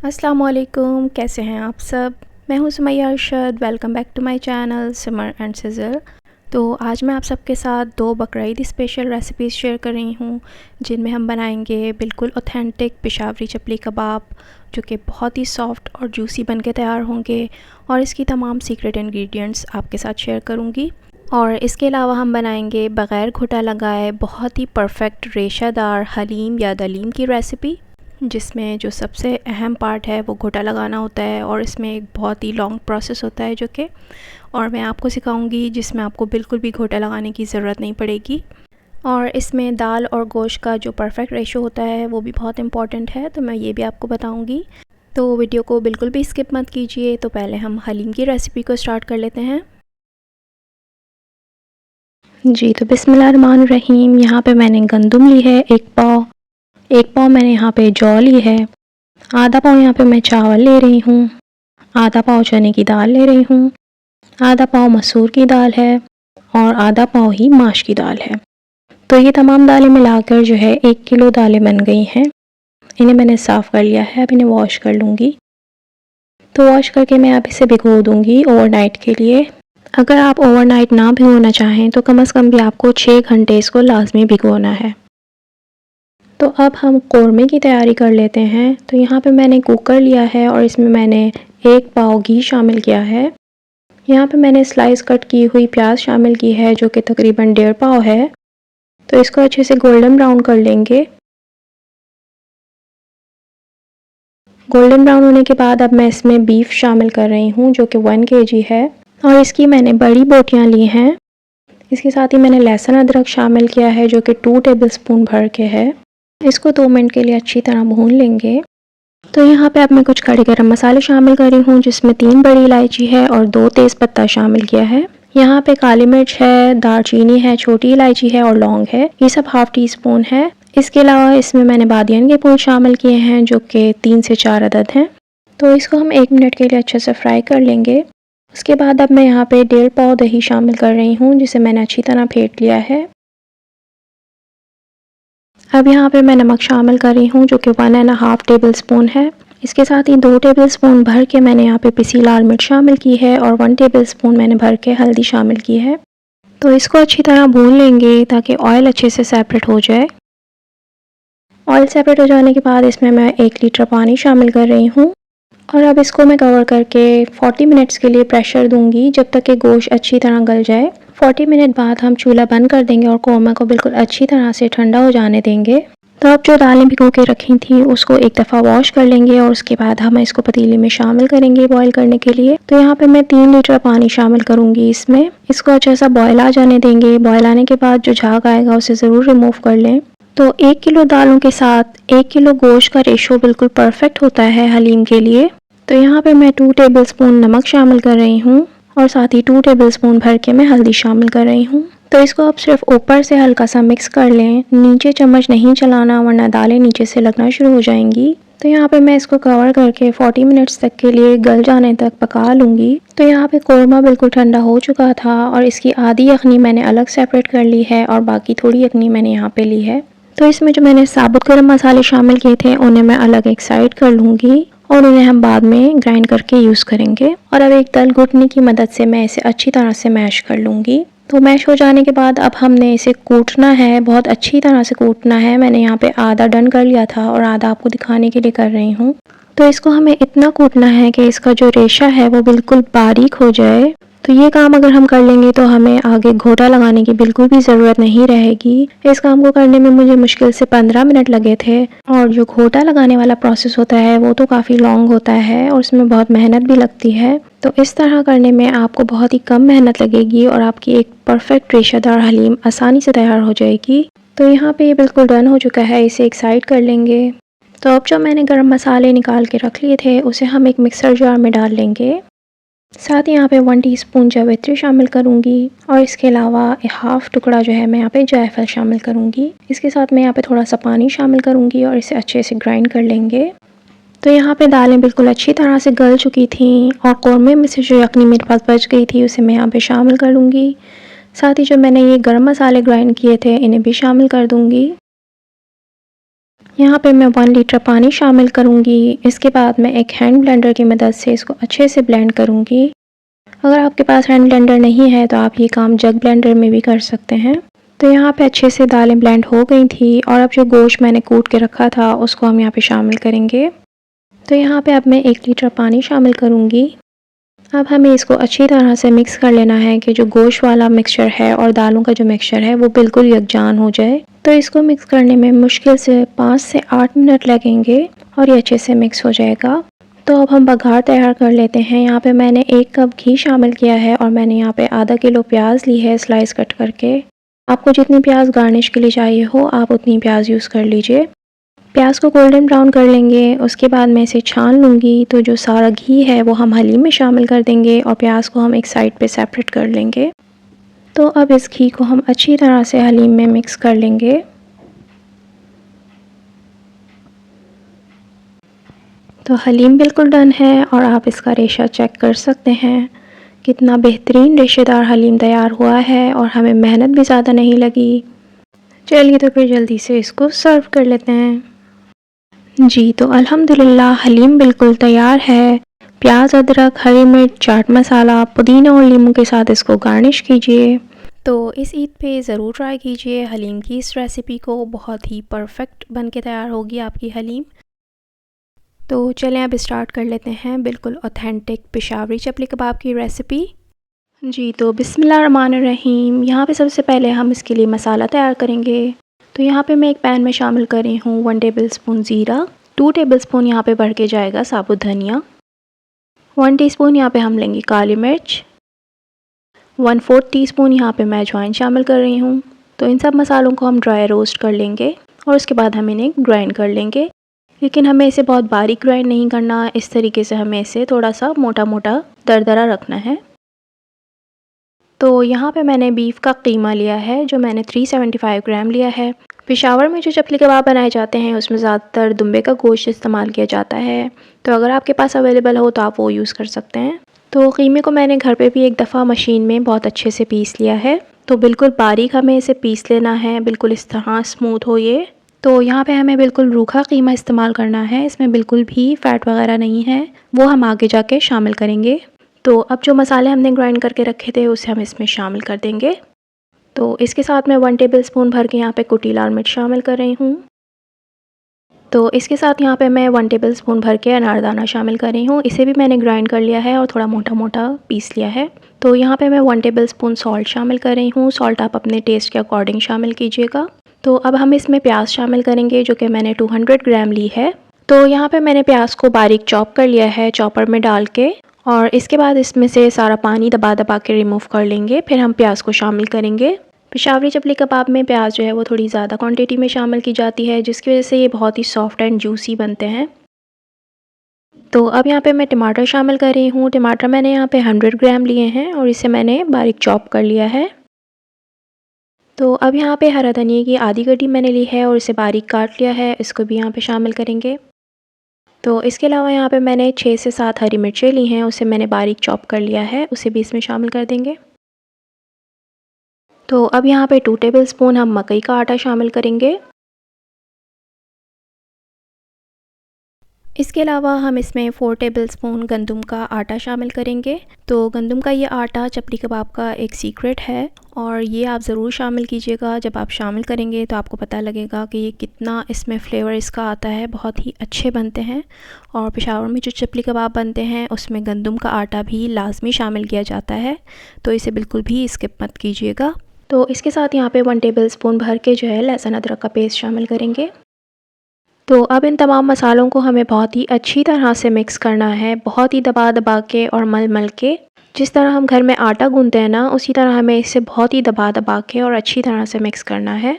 अस्सलाम वालेकुम, कैसे हैं आप सब। मैं हूँ Sumaiya Arshad. Welcome back to my channel Simmer and Sizzle. तो आज मैं आप सबके साथ 2 बकरीद स्पेशल रेसिपीज़ शेयर कर रही हूँ, जिनमें हम बनाएंगे बिल्कुल ऑथेंटिक पेशावरी चपली कबाब, जो कि बहुत ही सॉफ्ट और जूसी बन के तैयार होंगे। और इसकी तमाम सीक्रेट इंग्रेडिएंट्स आपके साथ शेयर करूँगी। और इसके अलावा हम बनाएंगे बग़ैर घुटा लगाए बहुत ही परफेक्ट रेशादार हलीम या दलीम की रेसिपी, जिसमें जो सबसे अहम पार्ट है वो घोटा लगाना होता है। और इसमें एक बहुत ही लॉन्ग प्रोसेस होता है और मैं आपको सिखाऊंगी, जिसमें आपको बिल्कुल भी घोटा लगाने की ज़रूरत नहीं पड़ेगी। और इसमें दाल और गोश्त का जो परफेक्ट रेशो होता है वो भी बहुत इम्पॉर्टेंट है, तो मैं ये भी आपको बताऊंगी। तो वीडियो को बिल्कुल भी स्किप मत कीजिए। तो पहले हम हलीम की रेसिपी को स्टार्ट कर लेते हैं। जी, तो बिस्मिल्लाहिर्रहमानिर्रहीम। यहाँ पे मैंने गंदम ली है 1 पाव मैंने यहाँ पे जौ ली है, आधा पाव यहाँ पे मैं चावल ले रही हूँ, आधा पाव चने की दाल ले रही हूँ, आधा पाव मसूर की दाल है और आधा पाव ही माश की दाल है। तो ये तमाम दालें मिलाकर जो है 1 किलो दालें बन गई हैं। इन्हें मैंने साफ़ कर लिया है, अब इन्हें वॉश कर लूँगी। तो वॉश करके मैं अब इसे भिगो दूँगी ओवरनाइट के लिए। अगर आप ओवरनाइट ना भिगोना चाहें तो कम से कम भी आपको 6 घंटे इसको लाजमी भिगोना है। तो अब हम कौरमे की तैयारी कर लेते हैं। तो यहाँ पे मैंने कुकर लिया है और इसमें मैंने 1 पाव घी शामिल किया है। यहाँ पे मैंने स्लाइस कट की हुई प्याज शामिल की है, जो कि तकरीबन 1.5 पाव है। तो इसको अच्छे से गोल्डन ब्राउन कर लेंगे। गोल्डन ब्राउन होने के बाद अब मैं इसमें बीफ शामिल कर रही हूँ, जो कि 1 kg है और इसकी मैंने बड़ी बोटियाँ ली हैं। इसके साथ ही मैंने लहसुन अदरक शामिल किया है, जो कि 2 टेबलस्पून भर के है। इसको 2 मिनट के लिए अच्छी तरह भून लेंगे। तो यहाँ पे अब मैं कुछ खड़े गरम मसाले शामिल कर रही हूँ, जिसमें 3 बड़ी इलायची है और 2 तेज़पत्ता शामिल किया है। यहाँ पे काली मिर्च है, दालचीनी है, छोटी इलायची है और लौंग है। ये सब हाफ़ टी स्पून है। इसके अलावा इसमें मैंने बादियन के फूल शामिल किए हैं, जो कि 3 से 4 अदद हैं। तो इसको हम 1 मिनट के लिए अच्छे से फ्राई कर लेंगे। उसके बाद अब मैं यहाँ पे 1.5 पाव दही शामिल कर रही हूँ, जिसे मैंने अच्छी तरह फेंट लिया है। अब यहाँ पे मैं नमक शामिल कर रही हूँ, जो कि 1.5 टेबलस्पून है। इसके साथ ही 2 टेबलस्पून भर के मैंने यहाँ पे पिसी लाल मिर्च शामिल की है और 1 टेबलस्पून मैंने भर के हल्दी शामिल की है। तो इसको अच्छी तरह भून लेंगे ताकि ऑयल अच्छे से सेपरेट हो जाए। ऑयल सेपरेट हो जाने के बाद इसमें मैं 1 लीटर पानी शामिल कर रही हूँ और अब इसको मैं कवर करके 40 मिनट्स के लिए प्रेशर दूंगी, जब तक कि गोश्त अच्छी तरह गल जाए। 40 मिनट बाद हम चूल्हा बंद कर देंगे और कौरमा को बिल्कुल अच्छी तरह से ठंडा हो जाने देंगे। तो अब जो दालें भिगो के रखी थी उसको एक दफ़ा वॉश कर लेंगे और उसके बाद हम इसको पतीले में शामिल करेंगे बॉईल करने के लिए। तो यहाँ पे मैं 3 लीटर पानी शामिल करूँगी इसमें। इसको अच्छा सा बॉयल आ जाने देंगे। बॉयल आने के बाद जो झाग आएगा उसे ज़रूर रिमूव कर लें। तो 1 किलो दालों के साथ 1 किलो गोश्त का रेशो बिल्कुल परफेक्ट होता है हलीम के लिए। तो यहाँ पे मैं 2 टेबलस्पून नमक शामिल कर रही हूँ और साथ ही 2 टेबलस्पून भर के मैं हल्दी शामिल कर रही हूँ। तो इसको आप सिर्फ ऊपर से हल्का सा मिक्स कर लें, नीचे चम्मच नहीं चलाना वरना दालें नीचे से लगना शुरू हो जाएंगी। तो यहाँ पे मैं इसको कवर करके 40 मिनट्स तक के लिए गल जाने तक पका लूँगी। तो यहाँ पे कौरमा बिल्कुल ठंडा हो चुका था और इसकी आधी यखनी मैंने अलग सेपरेट कर ली है और बाकी थोड़ी यखनी मैंने यहाँ पे ली है। तो इसमें जो मैंने साबुत गरम मसाले शामिल किए थे उन्हें मैं अलग एक साइड कर लूँगी और उन्हें हम बाद में ग्राइंड करके यूज़ करेंगे। और अब एक दल घुटनी की मदद से मैं इसे अच्छी तरह से मैश कर लूँगी। तो मैश हो जाने के बाद अब हमने इसे कूटना है, बहुत अच्छी तरह से कूटना है। मैंने यहाँ पे आधा डन कर लिया था और आधा आपको दिखाने के लिए कर रही हूँ। तो इसको हमें इतना कूटना है कि इसका जो रेशा है वो बिल्कुल बारीक हो जाए। तो ये काम अगर हम कर लेंगे तो हमें आगे घोटा लगाने की बिल्कुल भी ज़रूरत नहीं रहेगी। इस काम को करने में मुझे मुश्किल से 15 मिनट लगे थे और जो घोटा लगाने वाला प्रोसेस होता है वो तो काफ़ी लॉन्ग होता है और उसमें बहुत मेहनत भी लगती है। तो इस तरह करने में आपको बहुत ही कम मेहनत लगेगी और आपकी एक परफेक्ट रेशादार हलीम आसानी से तैयार हो जाएगी। तो यहाँ पे ये बिल्कुल डन हो चुका है, इसे एक साइड कर लेंगे। तो अब जो मैंने गरम मसाले निकाल के रख लिए थे उसे हम एक मिक्सर जार में डाल लेंगे। साथ ही यहाँ पे 1 टीस्पून जावित्री शामिल करूँगी और इसके अलावा हाफ़ टुकड़ा जो है मैं यहाँ पे जायफल शामिल करूँगी। इसके साथ मैं यहाँ पे थोड़ा सा पानी शामिल करूँगी और इसे अच्छे से ग्राइंड कर लेंगे। तो यहाँ पे दालें बिल्कुल अच्छी तरह से गल चुकी थी और कौरमे में से जो यखनी मेरे पास बच गई थी उसे मैं यहाँ पे शामिल कर लूँगी। साथ ही जो मैंने ये गरम मसाले ग्राइंड किए थे इन्हें भी शामिल कर दूँगी। यहाँ पे मैं 1 लीटर पानी शामिल करूँगी। इसके बाद मैं एक हैंड ब्लेंडर की मदद से इसको अच्छे से ब्लेंड करूँगी। अगर आपके पास हैंड ब्लेंडर नहीं है तो आप ये काम जग ब्लेंडर में भी कर सकते हैं। तो यहाँ पे अच्छे से दालें ब्लेंड हो गई थी और अब जो गोश्त मैंने कूट के रखा था उसको हम यहाँ पे शामिल करेंगे। तो यहाँ पे अब मैं 1 लीटर पानी शामिल करूँगी। अब हमें इसको अच्छी तरह से मिक्स कर लेना है कि जो गोश्त वाला मिक्सचर है और दालों का जो मिक्सचर है वो बिल्कुल यकजान हो जाए। तो इसको मिक्स करने में मुश्किल से 5 से 8 मिनट लगेंगे और ये अच्छे से मिक्स हो जाएगा। तो अब हम बघार तैयार कर लेते हैं। यहाँ पे मैंने 1 कप घी शामिल किया है और मैंने यहाँ पे आधा किलो प्याज ली है स्लाइस कट करके। आपको जितनी प्याज गार्निश के लिए चाहिए हो आप उतनी प्याज यूज़ कर लीजिए। प्याज को गोल्डन ब्राउन कर लेंगे। उसके बाद मैं इसे छान लूँगी। तो जो सारा घी है वो हम हलीम में शामिल कर देंगे और प्याज को हम एक साइड पे सेपरेट कर लेंगे। तो अब इस घी को हम अच्छी तरह से हलीम में मिक्स कर लेंगे। तो हलीम बिल्कुल डन है और आप इसका रेशा चेक कर सकते हैं। कितना बेहतरीन रेशेदार हलीम तैयार हुआ है और हमें मेहनत भी ज़्यादा नहीं लगी। चलिए तो फिर जल्दी से इसको सर्व कर लेते हैं। जी तो अल्हम्दुलिल्लाह हलीम बिल्कुल तैयार है। प्याज, अदरक, हरी मिर्च, चाट मसाला, पुदीना और नींबू के साथ इसको गार्निश कीजिए। तो इस ईद पे ज़रूर ट्राई कीजिए हलीम की इस रेसिपी को। बहुत ही परफेक्ट बन के तैयार होगी आपकी हलीम। तो चलें अब स्टार्ट कर लेते हैं बिल्कुल ऑथेंटिक पेशावरी चपली कबाब की रेसिपी। जी तो बिस्मिल्लाहिर्रहमानिर्रहीम। यहाँ पे सबसे पहले हम इसके लिए मसाला तैयार करेंगे। तो यहाँ पे मैं एक पैन में शामिल कर रही हूँ 1 टेबलस्पून ज़ीरा, 2 टेबलस्पून यहाँ पे भर के जाएगा साबुत धनिया, 1 टीस्पून यहाँ पे हम लेंगे काली मिर्च, 1/4 टीस्पून यहाँ पे मैं अजवाइन शामिल कर रही हूँ। तो इन सब मसालों को हम ड्राई रोस्ट कर लेंगे और उसके बाद हम इन्हें ग्राइंड कर लेंगे। लेकिन हमें इसे बहुत बारीक ग्राइंड नहीं करना, इस तरीके से हमें इसे थोड़ा सा मोटा मोटा दरदरा रखना है। तो यहाँ पे मैंने बीफ का कीमा लिया है जो मैंने 375 ग्राम लिया है। पेशावर में जो चपली कबाब बनाए जाते हैं उसमें ज़्यादातर दुम्बे का गोश्त इस्तेमाल किया जाता है। तो अगर आपके पास अवेलेबल हो तो आप वो यूज़ कर सकते हैं। तो कीमे को मैंने घर पे भी एक दफ़ा मशीन में बहुत अच्छे से पीस लिया है। तो बिल्कुल बारीक हमें इसे पीस लेना है, बिल्कुल इस तरह स्मूथ हो ये। तो यहाँ पे हमें बिल्कुल रूखा कीमा इस्तेमाल करना है, इसमें बिल्कुल भी फ़ैट वगैरह नहीं है, वो हम आगे जाके शामिल करेंगे। तो अब जो मसाले हमने ग्राइंड करके रखे थे उसे हम इसमें शामिल कर देंगे। तो इसके साथ मैं 1 टेबलस्पून भर के यहाँ पे कुटी लाल मिर्च शामिल कर रही हूँ। तो इसके साथ यहाँ पे मैं 1 टेबलस्पून भर के अनारदाना शामिल कर रही हूँ। इसे भी मैंने ग्राइंड कर लिया है और थोड़ा मोटा मोटा पीस लिया है। तो यहाँ पे मैं 1 टेबलस्पून सॉल्ट शामिल कर रही हूँ। सॉल्ट आप अपने टेस्ट के अकॉर्डिंग शामिल कीजिएगा। तो अब हम इसमें प्याज शामिल करेंगे जो कि मैंने 200 ग्राम ली है। तो यहाँ पे मैंने प्याज को बारीक चॉप कर लिया है चॉपर में डाल के, और इसके बाद इसमें से सारा पानी दबा दबा के रिमूव कर लेंगे। फिर हम प्याज को शामिल करेंगे। पेशावरी चपली कबाब में प्याज जो है वो थोड़ी ज़्यादा क्वांटिटी में शामिल की जाती है जिसकी वजह से ये बहुत ही सॉफ्ट एंड जूसी बनते हैं। तो अब यहाँ पे मैं टमाटर शामिल कर रही हूँ। टमाटर मैंने यहाँ पे 100 ग्राम लिए हैं और इसे मैंने बारीक चॉप कर लिया है। तो अब यहाँ पे हरा धनिया की आधी गड्डी मैंने ली है और इसे बारीक काट लिया है, इसको भी यहाँ पे शामिल करेंगे। तो इसके अलावा यहाँ पे मैंने 6 से 7 हरी मिर्चें ली हैं, उसे मैंने बारीक चॉप कर लिया है, उसे भी इसमें शामिल कर देंगे। तो अब यहाँ पे 2 टेबलस्पून हम मकई का आटा शामिल करेंगे। इसके अलावा हम इसमें 4 टेबलस्पून गंदम का आटा शामिल करेंगे। तो गंदम का ये आटा चपली कबाब का एक सीक्रेट है और ये आप ज़रूर शामिल कीजिएगा। जब आप शामिल करेंगे तो आपको पता लगेगा कि ये कितना इसमें फ़्लेवर इसका आता है, बहुत ही अच्छे बनते हैं। और पेशावर में जो चपली कबाब बनते हैं उसमें गंदम का आटा भी लाजमी शामिल किया जाता है, तो इसे बिल्कुल भी स्किप मत कीजिएगा। तो इसके साथ यहाँ पे 1 टेबलस्पून भर के जो है लहसुन अदरक का पेस्ट शामिल करेंगे। तो अब इन तमाम मसालों को हमें बहुत ही अच्छी तरह से मिक्स करना है, बहुत ही दबा दबा के और मल मल के। जिस तरह हम घर में आटा गूंथते हैं ना, उसी तरह हमें इसे बहुत ही दबा दबा के और अच्छी तरह से मिक्स करना है।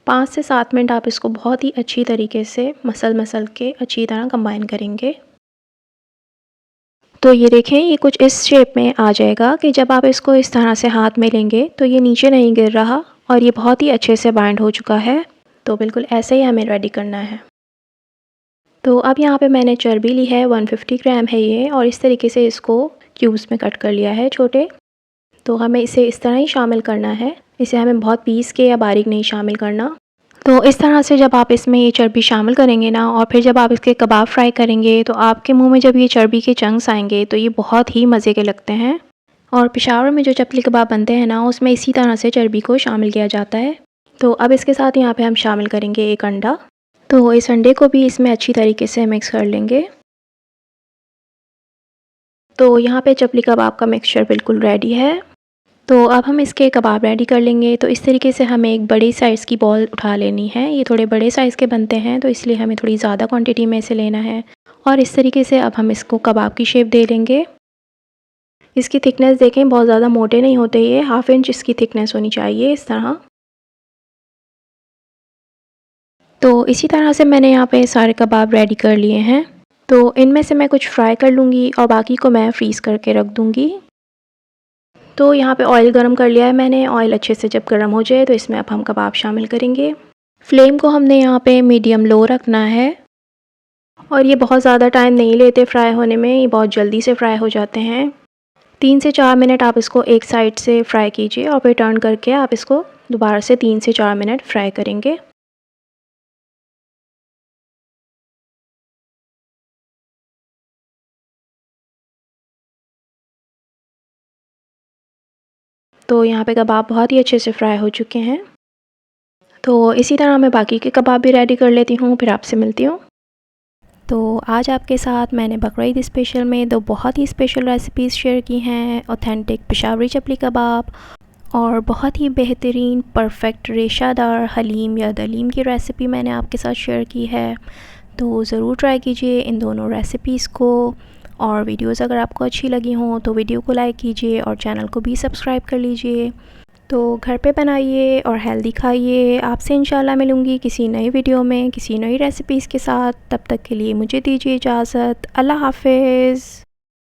5 से 7 मिनट आप इसको बहुत ही अच्छी तरीके से मसल के अच्छी तरह कंबाइन करेंगे। तो ये देखें, ये कुछ इस शेप में आ जाएगा कि जब आप इसको इस तरह से हाथ में लेंगे तो ये नीचे नहीं गिर रहा और ये बहुत ही अच्छे से बाइंड हो चुका है। तो बिल्कुल ऐसे ही हमें रेडी करना है। तो अब यहाँ पे मैंने चर्बी ली है, 150 ग्राम है ये, और इस तरीके से इसको क्यूब्स में कट कर लिया है छोटे। तो हमें इसे इस तरह ही शामिल करना है, इसे हमें बहुत पीस के या बारीक नहीं शामिल करना। तो इस तरह से जब आप इसमें ये चर्बी शामिल करेंगे ना और फिर जब आप इसके कबाब फ्राई करेंगे तो आपके मुंह में जब ये चर्बी के चंक्स आएंगे तो ये बहुत ही मज़े के लगते हैं। और पेशावर में जो चपली कबाब बनते हैं ना उसमें इसी तरह से चर्बी को शामिल किया जाता है। तो अब इसके साथ यहाँ पे हम शामिल करेंगे एक अंडा। तो इस अंडे को भी इसमें अच्छी तरीके से मिक्स कर लेंगे। तो यहाँ पे चपली कबाब का मिक्सचर बिल्कुल रेडी है। तो अब हम इसके कबाब रेडी कर लेंगे। तो इस तरीके से हमें एक बड़ी साइज़ की बॉल उठा लेनी है। ये थोड़े बड़े साइज़ के बनते हैं तो इसलिए हमें थोड़ी ज़्यादा क्वांटिटी में इसे लेना है। और इस तरीके से अब हम इसको कबाब की शेप दे लेंगे। इसकी थिकनेस देखें, बहुत ज़्यादा मोटे नहीं होते, ये 1/2 इंच इसकी थिकनेस होनी चाहिए इस तरह। तो इसी तरह से मैंने यहाँ पे सारे कबाब रेडी कर लिए हैं। तो इनमें से मैं कुछ फ्राई कर लूँगी और बाकी को मैं फ्रीज़ करके रख दूँगी। तो यहाँ पे ऑयल गरम कर लिया है मैंने। ऑयल अच्छे से जब गरम हो जाए तो इसमें अब हम कबाब शामिल करेंगे। फ्लेम को हमने यहाँ पे मीडियम लो रखना है और ये बहुत ज़्यादा टाइम नहीं लेते फ्राई होने में, ये बहुत जल्दी से फ्राई हो जाते हैं। 3 से 4 मिनट आप इसको एक साइड से फ्राई कीजिए और फिर टर्न करके आप इसको दोबारा से 3 से 4 मिनट फ्राई करेंगे। तो यहाँ पे कबाब बहुत ही अच्छे से फ्राई हो चुके हैं। तो इसी तरह मैं बाकी के कबाब भी रेडी कर लेती हूँ, फिर आपसे मिलती हूँ। तो आज आपके साथ मैंने बकरीद स्पेशल में 2 बहुत ही स्पेशल रेसिपीज़ शेयर की हैं। ऑथेंटिक पेशावरी चपली कबाब और बहुत ही बेहतरीन परफेक्ट रेशादार हलीम या दलीम की रेसिपी मैंने आपके साथ शेयर की है। तो ज़रूर ट्राई कीजिए इन दोनों रेसिपीज़ को। और वीडियोज़ अगर आपको अच्छी लगी हों तो वीडियो को लाइक कीजिए और चैनल को भी सब्सक्राइब कर लीजिए। तो घर पे बनाइए और हेल्दी खाइए। आपसे इंशाल्लाह मिलूँगी किसी नई वीडियो में किसी नई रेसिपीज़ के साथ। तब तक के लिए मुझे दीजिए इजाज़त। अल्लाह हाफ़िज़।